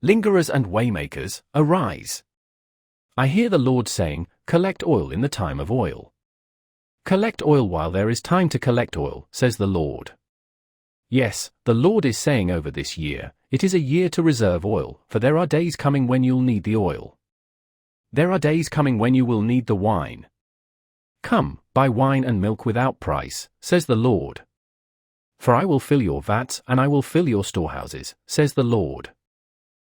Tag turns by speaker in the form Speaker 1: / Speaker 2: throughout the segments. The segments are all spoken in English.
Speaker 1: Lingerers and waymakers, arise. I hear the Lord saying, collect oil in the time of oil. Collect oil while there is time to collect oil, says the Lord. Yes, the Lord is saying over this year, it is a year to reserve oil, for there are days coming when you'll need the oil. There are days coming when you will need the wine. Come, buy wine and milk without price, says the Lord. For I will fill your vats and I will fill your storehouses, says the Lord.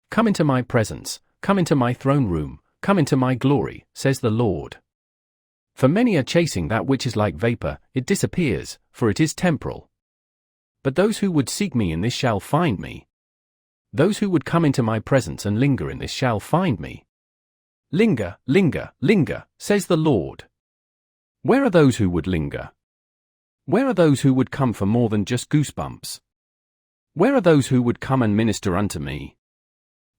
Speaker 1: Come into my presence, come into my throne room, come into my glory, says the Lord. For many are chasing that which is like vapor, it disappears, for it is temporal. But those who would seek me in this shall find me. Those who would come into my presence and linger in this shall find me. Linger, linger, linger, says the Lord. Where are those who would linger? Where are those who would come for more than just goosebumps? Where are those who would come and minister unto me?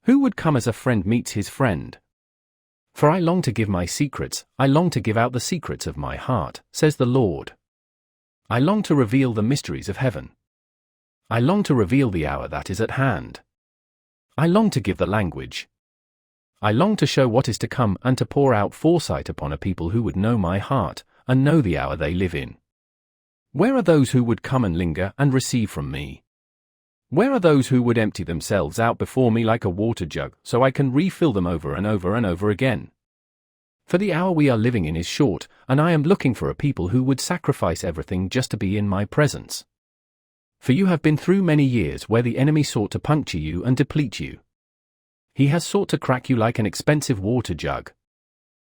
Speaker 1: Who would come as a friend meets his friend? For I long to give my secrets, I long to give out the secrets of my heart, says the Lord. I long to reveal the mysteries of heaven. I long to reveal the hour that is at hand. I long to give the language. I long to show what is to come and to pour out foresight upon a people who would know my heart, and know the hour they live in. Where are those who would come and linger and receive from me? Where are those who would empty themselves out before me like a water jug, so I can refill them over and over and over again? For the hour we are living in is short, and I am looking for a people who would sacrifice everything just to be in my presence. For you have been through many years where the enemy sought to puncture you and deplete you. He has sought to crack you like an expensive water jug.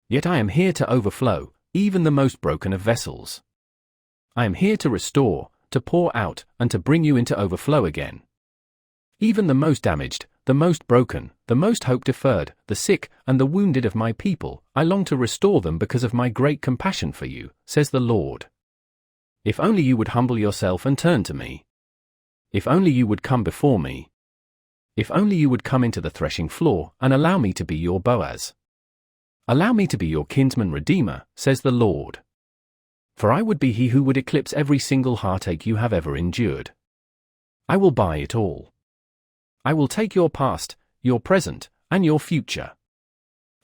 Speaker 1: Yet I am here to overflow, even the most broken of vessels. I am here to restore, to pour out, and to bring you into overflow again. Even the most damaged, the most broken, the most hope-deferred, the sick, and the wounded of my people, I long to restore them because of my great compassion for you, says the Lord. If only you would humble yourself and turn to me. If only you would come before me. If only you would come into the threshing floor, and allow me to be your Boaz. Allow me to be your kinsman redeemer, says the Lord. For I would be he who would eclipse every single heartache you have ever endured. I will buy it all. I will take your past, your present, and your future.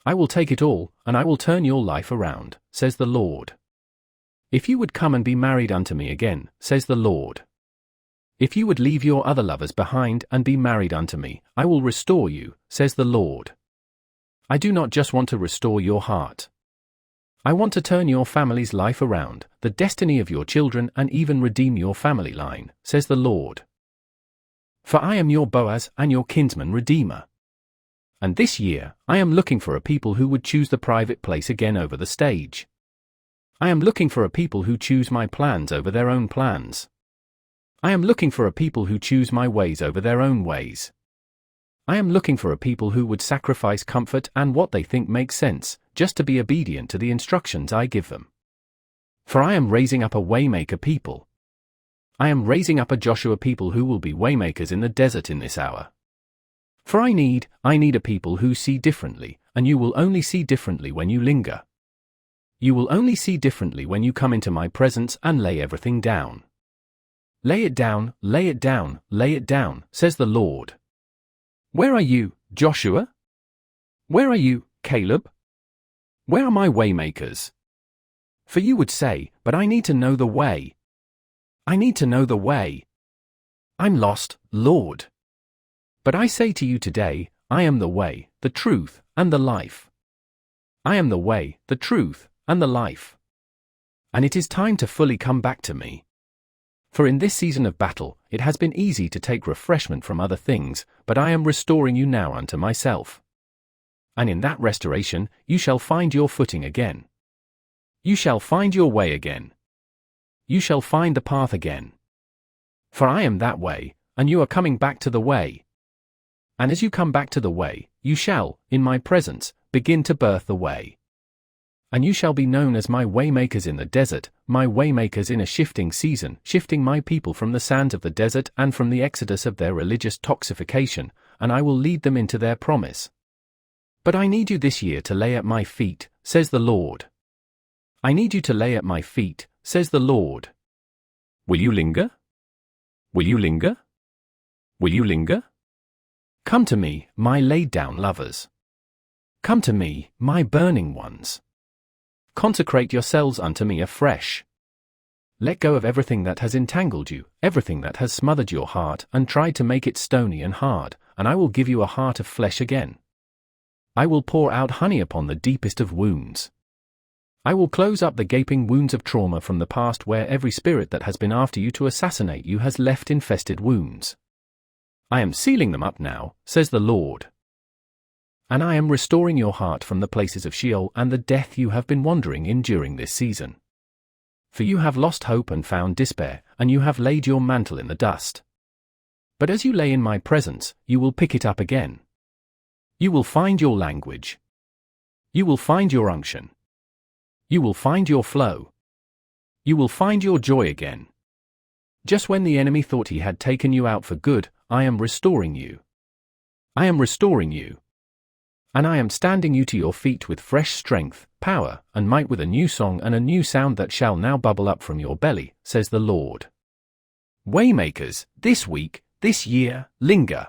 Speaker 1: I will take it all, and I will turn your life around, says the Lord. If you would come and be married unto me again, says the Lord. If you would leave your other lovers behind and be married unto me, I will restore you, says the Lord. I do not just want to restore your heart. I want to turn your family's life around, the destiny of your children, and even redeem your family line, says the Lord. For I am your Boaz and your kinsman redeemer. And this year, I am looking for a people who would choose the private place again over the stage. I am looking for a people who choose my plans over their own plans. I am looking for a people who choose my ways over their own ways. I am looking for a people who would sacrifice comfort and what they think makes sense, just to be obedient to the instructions I give them. For I am raising up a waymaker people. I am raising up a Joshua people who will be waymakers in the desert in this hour. For I need a people who see differently, and you will only see differently when you linger. You will only see differently when you come into my presence and lay everything down. Lay it down, lay it down, lay it down, says the Lord. Where are you, Joshua? Where are you, Caleb? Where are my waymakers? For you would say, but I need to know the way. I need to know the way. I'm lost, Lord. But I say to you today, I am the way, the truth, and the life. I am the way, the truth, and the life. And it is time to fully come back to me. For in this season of battle, it has been easy to take refreshment from other things, but I am restoring you now unto myself. And in that restoration, you shall find your footing again. You shall find your way again. You shall find the path again. For I am that way, and you are coming back to the way. And as you come back to the way, you shall, in my presence, begin to birth the way. And you shall be known as my waymakers in the desert, my waymakers in a shifting season, shifting my people from the sands of the desert and from the exodus of their religious toxification, and I will lead them into their promise. But I need you this year to lay at my feet, says the Lord. I need you to lay at my feet, says the Lord. Will you linger? Will you linger? Will you linger? Come to me, my laid-down lovers. Come to me, my burning ones. Consecrate yourselves unto me afresh. Let go of everything that has entangled you, everything that has smothered your heart and tried to make it stony and hard, and I will give you a heart of flesh again. I will pour out honey upon the deepest of wounds. I will close up the gaping wounds of trauma from the past where every spirit that has been after you to assassinate you has left infested wounds. I am sealing them up now, says the Lord. And I am restoring your heart from the places of Sheol and the death you have been wandering in during this season. For you have lost hope and found despair, and you have laid your mantle in the dust. But as you lay in my presence, you will pick it up again. You will find your language. You will find your unction. You will find your flow. You will find your joy again. Just when the enemy thought he had taken you out for good, I am restoring you. I am restoring you. And I am standing you to your feet with fresh strength, power, and might, with a new song and a new sound that shall now bubble up from your belly, says the Lord. Waymakers, this week, this year, linger.